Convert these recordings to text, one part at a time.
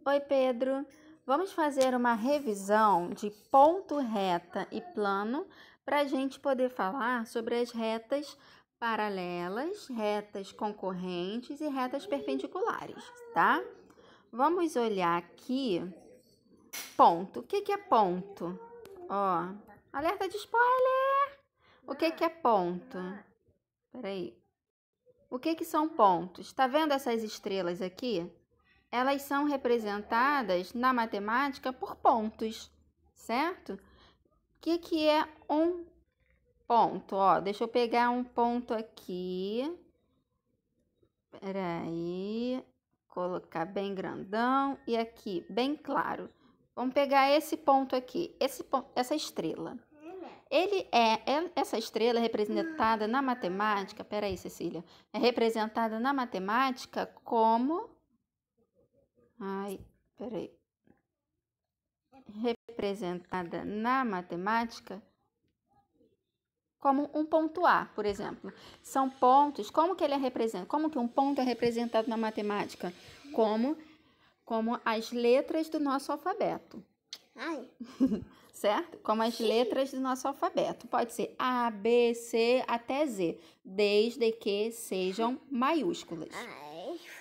Oi, Pedro. Vamos fazer uma revisão de ponto, reta e plano para a gente poder falar sobre as retas paralelas, retas concorrentes e retas perpendiculares, tá? Vamos olhar aqui. Ponto. O que é ponto? Ó, alerta de spoiler! O que é ponto? Peraí. O que são pontos? Tá vendo essas estrelas aqui? Elas são representadas na matemática por pontos, certo? O que é um ponto? Ó, deixa eu pegar um ponto aqui. Peraí, colocar bem grandão e aqui bem claro. Vamos pegar esse ponto aqui, essa estrela. Essa estrela é representada na matemática. Peraí, Cecília. É representada na matemática como representada na matemática como um ponto A, por exemplo. São pontos, como que ele é representado? Como que um ponto é representado na matemática? Como as letras do nosso alfabeto. Certo? Como as letras do nosso alfabeto. Pode ser A, B, C até Z, desde que sejam maiúsculas.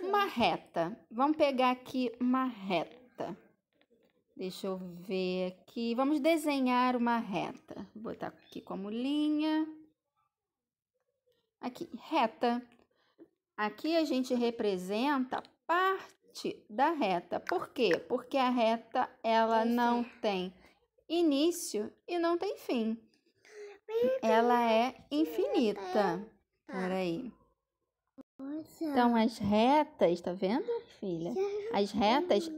Uma reta. Vamos pegar aqui uma reta. Deixa eu ver aqui. Vamos desenhar uma reta. Vou botar aqui como linha. Aqui, reta. Aqui a gente representa parte da reta. Por quê? Porque a reta, ela não tem início e não tem fim. Ela é infinita. Peraí. Então, as retas, tá vendo, filha? As retas,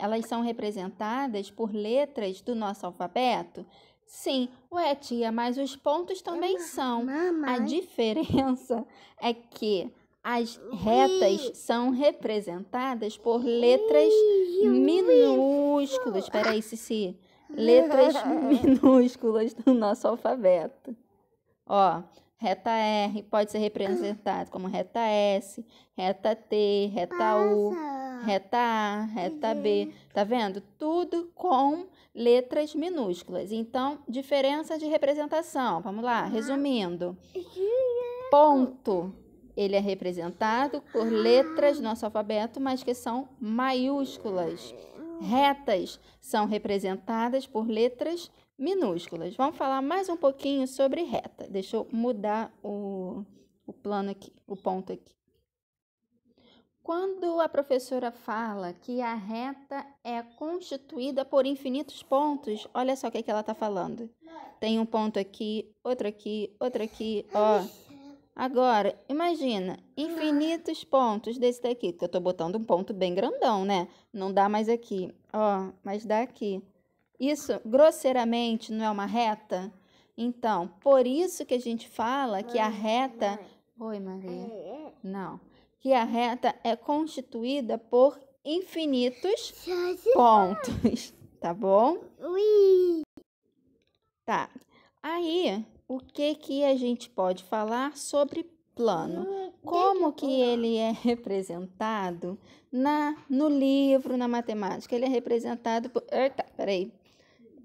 elas são representadas por letras do nosso alfabeto? Sim. Ué, tia, mas os pontos também são. A diferença é que as retas são representadas por letras minúsculas. Espera aí, Cici. Letras minúsculas do nosso alfabeto. Ó, reta R pode ser representada como reta S, reta T, reta U, reta A, reta B. Tá vendo? Tudo com letras minúsculas. Então, diferença de representação. Vamos lá, resumindo. Ponto, ele é representado por letras do nosso alfabeto, mas que são maiúsculas. Retas são representadas por letras minúsculas. Vamos falar mais um pouquinho sobre reta. Deixa eu mudar o plano aqui, o ponto aqui. Quando a professora fala que a reta é constituída por infinitos pontos, olha só o que ela está falando. Tem um ponto aqui, outro aqui, outro aqui, ó. Agora, imagina, infinitos pontos desse daqui, que eu tô botando um ponto bem grandão, né? Não dá mais aqui, ó, mas dá aqui. Isso, grosseiramente, não é uma reta? Então, por isso que a gente fala que a reta... Oi, Maria. Não. Que a reta é constituída por infinitos pontos, tá bom? Tá. Aí, o que a gente pode falar sobre plano? Como que ele é representado no livro, na matemática? Ele é representado por... Eita, peraí.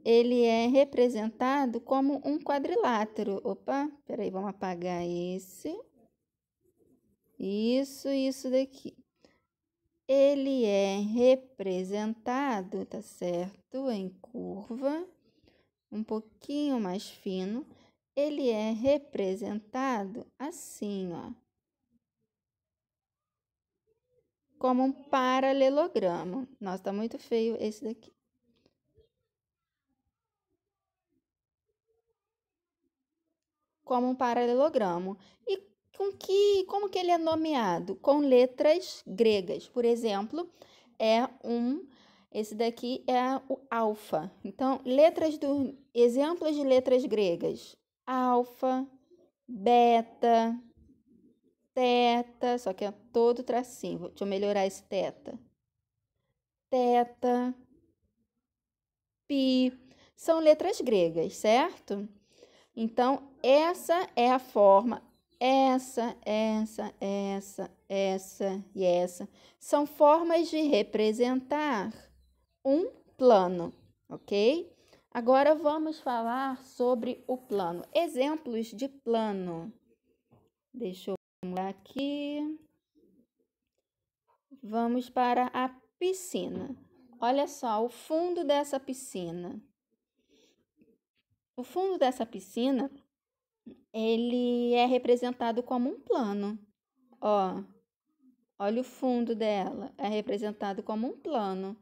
Ele é representado como um quadrilátero. Opa, peraí, vamos apagar esse. Isso daqui. Ele é representado, tá certo? Em curva, um pouquinho mais fino. Ele é representado assim, ó. Como um paralelogramo. Nossa, tá muito feio esse daqui. Como um paralelogramo. E como que ele é nomeado? Com letras gregas. Por exemplo, esse daqui é o alfa. Então, exemplos de letras gregas. Alfa, beta, teta, só que é todo tracinho. Deixa eu melhorar esse teta. Teta, pi, são letras gregas, certo? Então, essa é a forma essa e essa são formas de representar um plano, ok? Agora vamos falar sobre o plano. Exemplos de plano. Deixa eu mudar aqui. Vamos para a piscina. Olha só o fundo dessa piscina. O fundo dessa piscina, ele é representado como um plano. Ó, olha o fundo dela, é representado como um plano.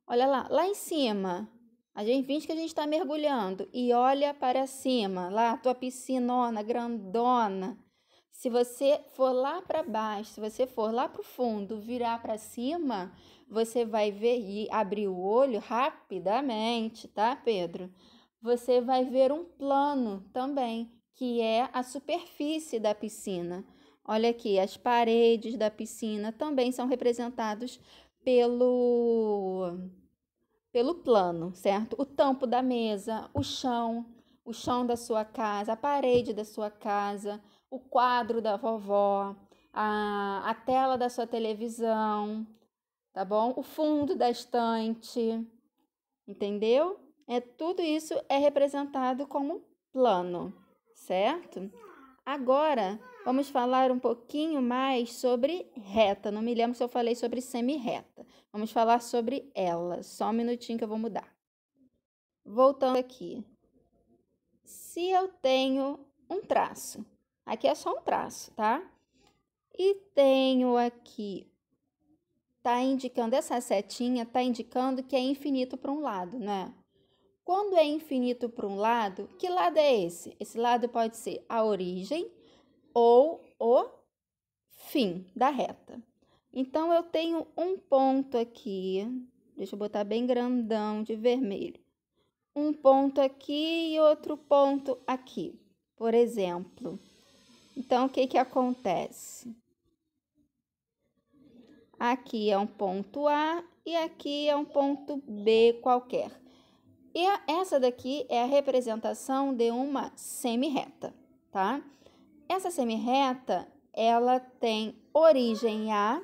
Olha lá em cima, a gente finge que a gente está mergulhando e olha para cima, lá a tua piscinona grandona. Se você for lá para baixo, se você for lá para o fundo, virar para cima, você vai ver e abrir o olho rapidamente, tá, Pedro? Você vai ver um plano também, que é a superfície da piscina. Olha aqui, as paredes da piscina também são representados pelo plano, certo? O tampo da mesa, o chão da sua casa, a parede da sua casa, o quadro da vovó, a tela da sua televisão, tá bom? O fundo da estante, entendeu? Tudo isso é representado como plano, certo? Agora, vamos falar um pouquinho mais sobre reta. Não me lembro se eu falei sobre semi-reta. Vamos falar sobre ela. Só um minutinho que eu vou mudar. Voltando aqui. Se eu tenho um traço, aqui é só um traço, tá? E tenho aqui, tá indicando, essa setinha tá indicando que é infinito para um lado, né? Quando é infinito para um lado, que lado é esse? Esse lado pode ser a origem ou o fim da reta. Então, eu tenho um ponto aqui, deixa eu botar bem grandão de vermelho. Um ponto aqui e outro ponto aqui, por exemplo. Então, o que acontece? Aqui é um ponto A e aqui é um ponto B qualquer. E essa daqui é a representação de uma semi-reta, tá? Essa semi-reta, ela tem origem A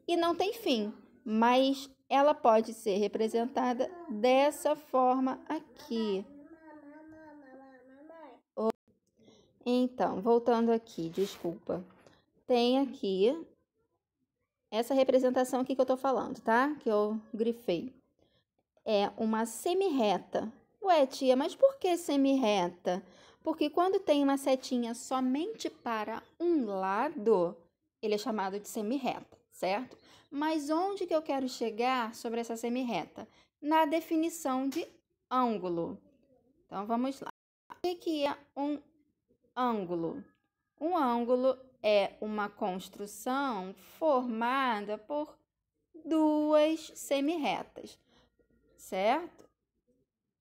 e não tem fim, mas ela pode ser representada dessa forma aqui. Então, voltando aqui, desculpa. Tem aqui essa representação aqui que eu tô falando, tá? Que eu grifei. É uma semi-reta. Ué, tia, mas por que semi-reta? Porque quando tem uma setinha somente para um lado, ele é chamado de semi-reta, certo? Mas onde que eu quero chegar sobre essa semi-reta? Na definição de ângulo. Então, vamos lá. O que é um ângulo? Um ângulo é uma construção formada por duas semi-retas, certo?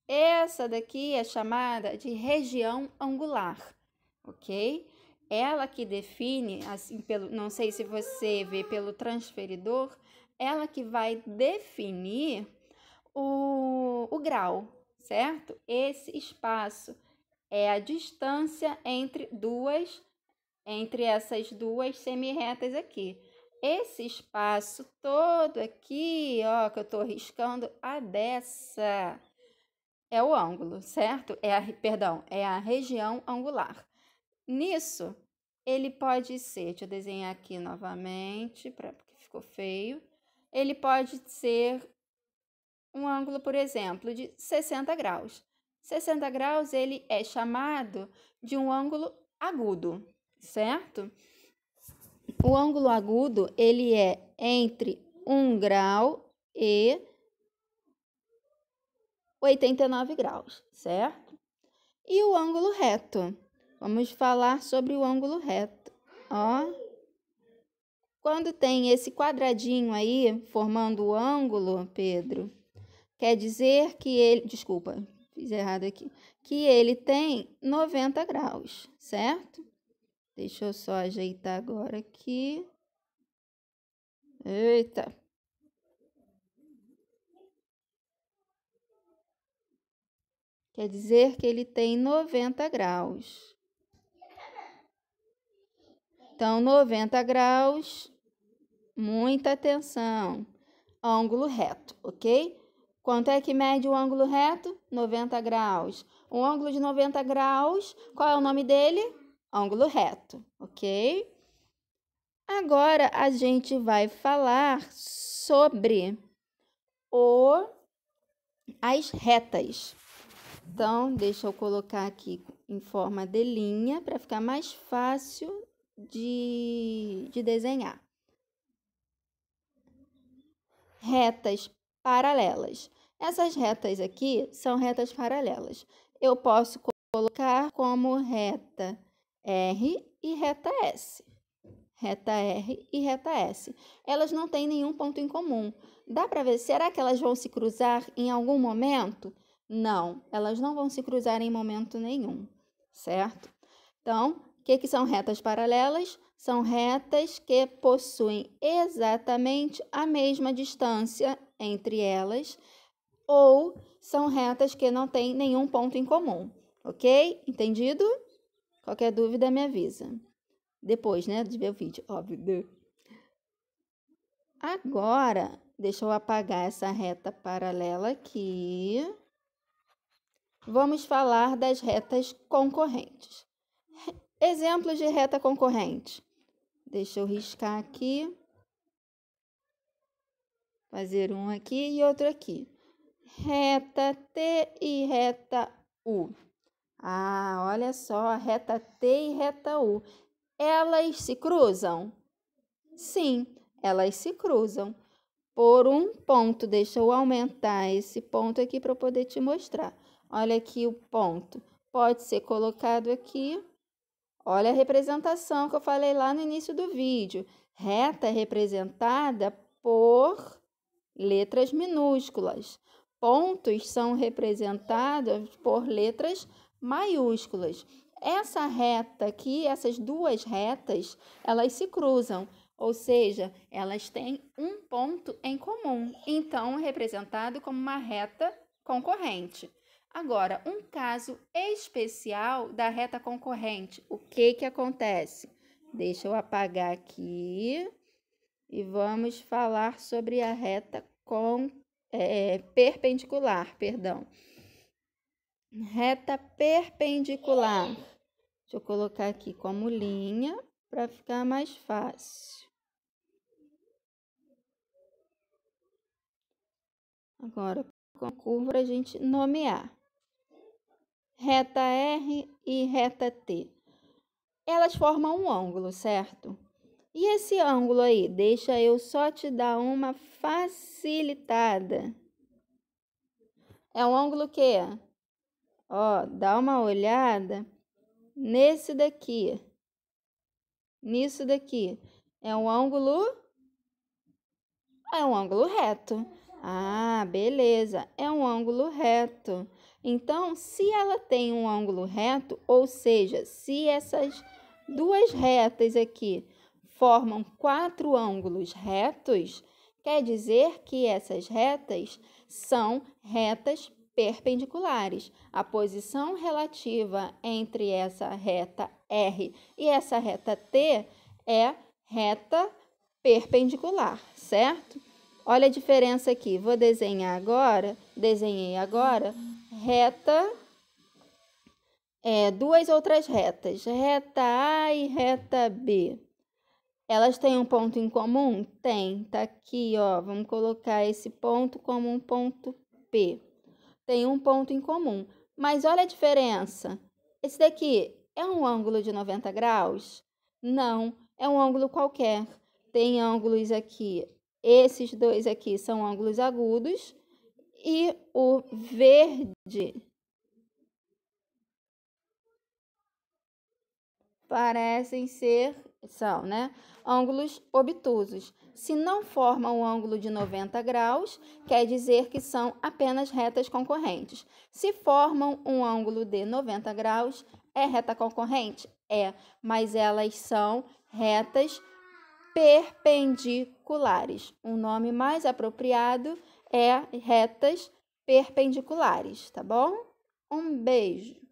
Essa daqui é chamada de região angular, ok? Ela que define, assim, não sei se você vê pelo transferidor, ela que vai definir o grau, certo? Esse espaço é a distância entre essas duas semi-retas aqui. Esse espaço todo aqui, ó, que eu tô riscando a dessa, é o ângulo, certo? É a região angular. Nisso, ele pode ser, deixa eu desenhar aqui novamente, porque ficou feio. Ele pode ser um ângulo, por exemplo, de 60 graus. 60 graus, ele é chamado de um ângulo agudo, certo? O ângulo agudo, ele é entre 1 grau e 89 graus, certo? E o ângulo reto? Vamos falar sobre o ângulo reto. Ó, quando tem esse quadradinho aí formando o ângulo, Pedro, quer dizer que ele, desculpa, fiz errado aqui, que ele tem 90 graus, certo? Deixa eu só ajeitar agora aqui. Eita. Quer dizer que ele tem 90 graus. Então, 90 graus, muita atenção, ângulo reto, ok? Quanto é que mede o ângulo reto? 90 graus. Um ângulo de 90 graus, qual é o nome dele? Ângulo reto, ok? Agora, a gente vai falar sobre as retas. Então, deixa eu colocar aqui em forma de linha para ficar mais fácil de desenhar. Retas paralelas. Essas retas aqui são retas paralelas. Eu posso colocar como reta R e reta S. Reta R e reta S. Elas não têm nenhum ponto em comum. Dá para ver, será que elas vão se cruzar em algum momento? Não, elas não vão se cruzar em momento nenhum, certo? Então, o que são retas paralelas? São retas que possuem exatamente a mesma distância entre elas ou são retas que não têm nenhum ponto em comum, ok? Entendido? Qualquer dúvida me avisa. Depois, né, de ver o vídeo, óbvio. Agora, deixa eu apagar essa reta paralela aqui. Vamos falar das retas concorrentes. Exemplos de reta concorrente. Deixa eu riscar aqui. Fazer um aqui e outro aqui. Reta T e reta U. Ah, olha só, reta T e reta U. Elas se cruzam? Sim, elas se cruzam por um ponto. Deixa eu aumentar esse ponto aqui para eu poder te mostrar. Olha aqui o ponto. Pode ser colocado aqui. Olha a representação que eu falei lá no início do vídeo. Reta é representada por letras minúsculas. Pontos são representados por letras maiúsculas. Essa reta aqui, essas duas retas, elas se cruzam, ou seja, elas têm um ponto em comum, então é representado como uma reta concorrente. Agora, um caso especial da reta concorrente, o que acontece? Deixa eu apagar aqui e vamos falar sobre a reta perpendicular, perdão. Reta perpendicular. Deixa eu colocar aqui como linha para ficar mais fácil. Agora, com a curva para a gente nomear. Reta R e reta T. Elas formam um ângulo, certo? E esse ângulo aí, deixa eu só te dar uma facilitada. É um ângulo que, ó, dá uma olhada nesse daqui. Nisso daqui. É um ângulo reto. Ah, beleza. É um ângulo reto. Então, se ela tem um ângulo reto, ou seja, se essas duas retas aqui formam 4 ângulos retos, quer dizer que essas retas são retas perpendiculares. A posição relativa entre essa reta R e essa reta T é reta perpendicular, certo? Olha a diferença aqui. Vou desenhar agora. Desenhei agora reta, duas outras retas, reta A e reta B. Elas têm um ponto em comum? Tem. Tá aqui, ó. Vamos colocar esse ponto como um ponto P. Tem um ponto em comum. Mas olha a diferença. Esse daqui é um ângulo de 90 graus? Não, é um ângulo qualquer. Tem ângulos aqui. Esses dois aqui são ângulos agudos. E o verde parecem ser, né? Ângulos obtusos. Se não formam um ângulo de 90 graus, quer dizer que são apenas retas concorrentes. Se formam um ângulo de 90 graus, é reta concorrente? É, mas elas são retas perpendiculares. Um nome mais apropriado é retas perpendiculares, tá bom? Um beijo!